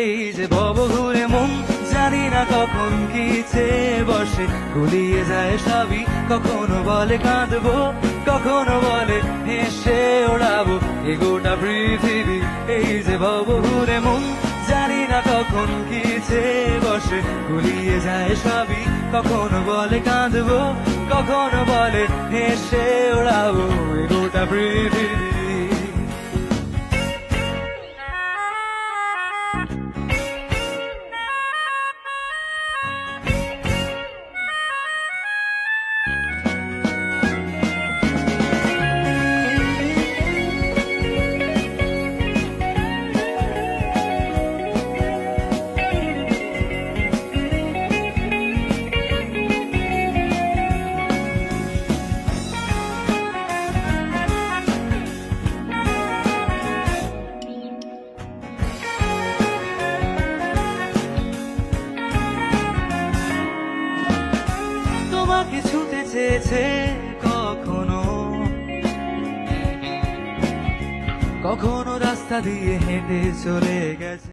এই যে ভব ঘুরে মন, জানি না কখন কি চেয়ে বসে, গুলিয়ে যায় সবই। কখনো বলে কাঁদবো, কখনো বলে হেসে ওড়াবো এ গোটা পৃথিবী। এই যে ভব ঘুরে মন, জানি না কখন কি চেয়ে বসে, গুলিয়ে যায় সবই। কখনো বলে কাঁদবো, কখনো বলে হেসে ওড়াবো এ গোটা পৃথিবী। তোমাকে ছুতে চেয়েছে কখনো, কখনো রাস্তা দিয়ে হেঁটে চলে গেছে।